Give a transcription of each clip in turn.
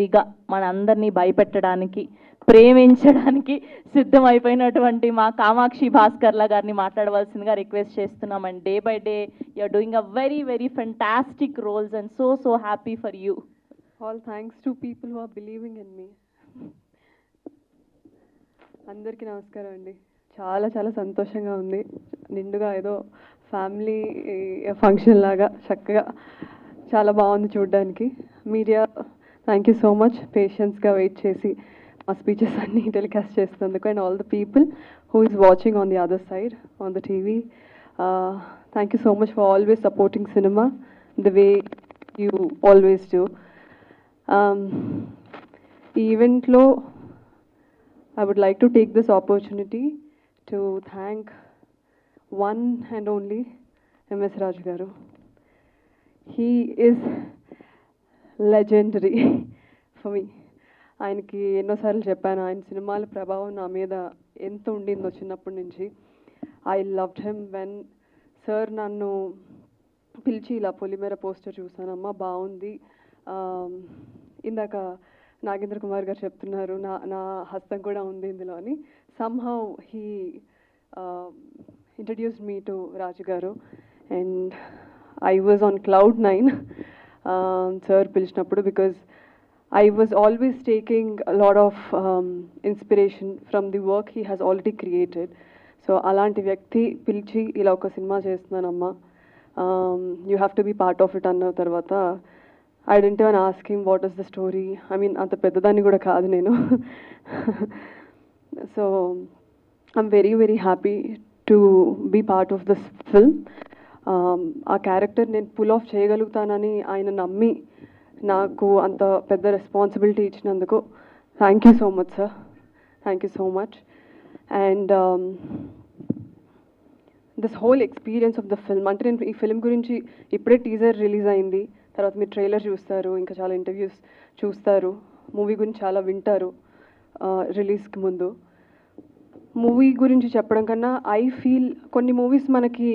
విగా మనందరినీ భయపెట్టడానికి ప్రేమించడానికి సిద్ధమైపోయినటువంటి మా కామాక్షి భాస్కర్ల గారిని మాట్లాడవలసిందిగా రిక్వెస్ట్ చేస్తున్నాం. And day by day you're doing a very very fantastic roles and so happy for you. All thanks to people who are believing in me. అందరికీ నమస్కారం అండి. చాలా చాలా సంతోషంగా ఉంది. నిండుగా ఏదో ఫ్యామిలీ ఫంక్షన్ లాగా చక్కగా చాలా బాగుంది చూడడానికి. Media thank you so much పేషెన్స్గా వెయిట్ చేసి మా స్పీచెస్ అన్నీ టెలికాస్ట్ చేస్తున్నందుకు. And all the people who is watching on the other side on the TV, thank you so much for always supporting cinema the way you always do. ఈ ఈవెంట్లో I would like to take this opportunity to thank one and only M.S. Raju garu. He is legendary for me. ఆయనకి ఎన్నోసార్లు చెప్పాను, ఆయన సినిమాల ప్రభావం నా మీద ఎంత ఉండిందో చిన్నప్పటి నుంచి. I loved him when sir నన్ను పిలిచి ఇలా పొలిమేర పోస్టర్ చూసానమ్మా బాగుంది, ఇందాక నాగేంద్ర కుమార్ గారు చెప్తున్నారు నా హస్తం కూడా ఉంది ఇందులో అని. Somehow he introduced me to Raju garu and I was on cloud 9 sir పిలిచినప్పుడు, because I was always taking lot of inspiration from the work he has already created. So అలాంటి వ్యక్తి పిలిచి ఇలా ఒక సినిమా చేస్తున్నానమ్మా, you have to be part of it అన్న తర్వాత I didn't even ask him what is the story. I mean, anta peddadani kuda kaadu nenu. So I'm very very happy to be part of this film. Aa character nenu pull off cheyagalugtanani ayana nammi naaku anta pedda responsibility ichinanduku thank you so much sir, thank you so much. And this whole experience of the film, ante nenu ee film gurinchi ippude teaser release ayindi, తర్వాత మీరు trailer చూస్తారు, ఇంకా చాలా interviews చూస్తారు, movie గురించి చాలా వింటారు రిలీజ్కి ముందు. మూవీ గురించి చెప్పడం కన్నా ఐ ఫీల్ కొన్ని మూవీస్ మనకి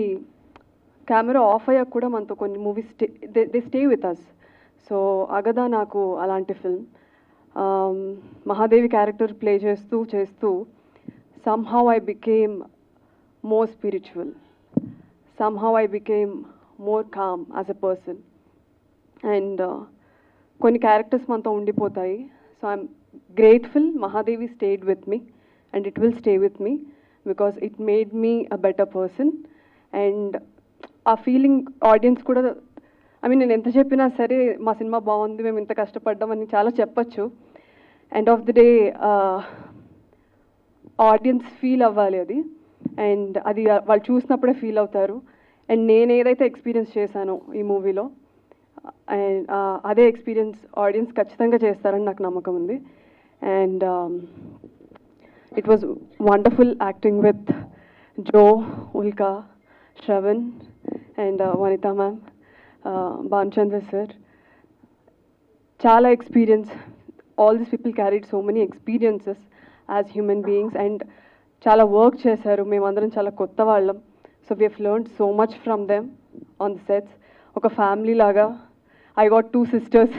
కెమెరా ఆఫ్ అయ్యాక కూడా మనతో కొన్ని movies they stay with us. So Agadha నాకు అలాంటి ఫిల్మ్. మహాదేవి క్యారెక్టర్ ప్లే చేస్తూ somehow I became more spiritual, somehow I became more calm as a person. And కొన్ని క్యారెక్టర్స్ మనతో ఉండిపోతాయి. So I'm grateful Mahadevi stayed with me and it will stay with me because it made me a better person. And ఆ feeling audience కూడా, I mean నేను ఎంత చెప్పినా సరే మా సినిమా బాగుంది, మేము ఇంత కష్టపడ్డామని చాలా చెప్పచ్చు. End of the day audience feel అవ్వాలి అది, అండ్ అది వాళ్ళు చూసినప్పుడే ఫీల్ అవుతారు. అండ్ నేను ఏదైతే ఎక్స్పీరియన్స్ చేశానో ఈ మూవీలో అండ్ అదే ఎక్స్పీరియన్స్ ఆడియన్స్ ఖచ్చితంగా చేస్తారని నాకు నమ్మకం ఉంది. And it was wonderful acting with Jo, Ulka, Shravan and Vanitha ma'am, Bhanuchandra sir. చాలా experience, all these people carried so many experiences as human beings and చాలా వర్క్ చేశారు. మేమందరం చాలా కొత్త వాళ్ళం. So we have learned so much from them on the sets. ఒక family లాగా. I got 2 sisters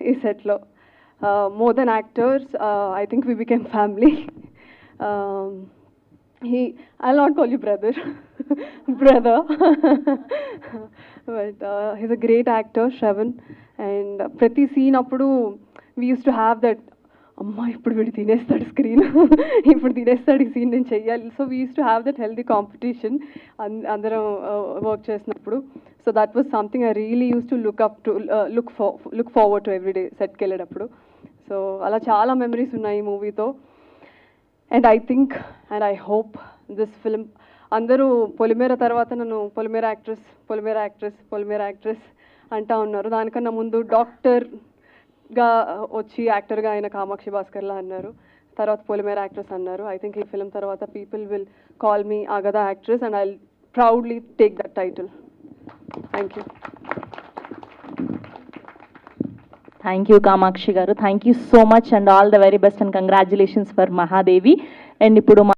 ఈ సెట్లో. More than actors, I think we became family. I'll not call you brother, brother. But he's a great actor, Shravan. And ప్రతి scene అప్పుడు we used to have that, అమ్మా ఇప్పుడు వీడు తినేస్తాడు screen, ఇప్పుడు తినేస్తాడు ఈ scene నేను చెయ్యాలి. So we use to have that healthy competition అందరం వర్క్ చేసినప్పుడు. So that was something I really use to look forward to every day సెట్కి వెళ్ళేటప్పుడు. సో అలా చాలా మెమరీస్ ఉన్నాయి ఈ మూవీతో. And I think and I hope this film, అందరూ పొలిమేర తర్వాత నన్ను పొలిమేర యాక్ట్రెస్ పొలిమేర యాక్ట్రెస్ పొలిమేర యాక్ట్రెస్ అంటా ఉన్నారు. దానికన్నా ముందు డాక్టర్గా వచ్చి యాక్టర్గా ఆయన కామాక్షి భాస్కర్లా అన్నారు, తర్వాత పొలిమేర యాక్ట్రెస్ అన్నారు. ఐ థింక్ ఈ ఫిల్మ్ తర్వాత people will call me Agadha actress and I proudly take that title. Thank you. Thank you Kamakshi garu, thank you so much and all the very best and congratulations for Mahadevi. And ఇప్పుడు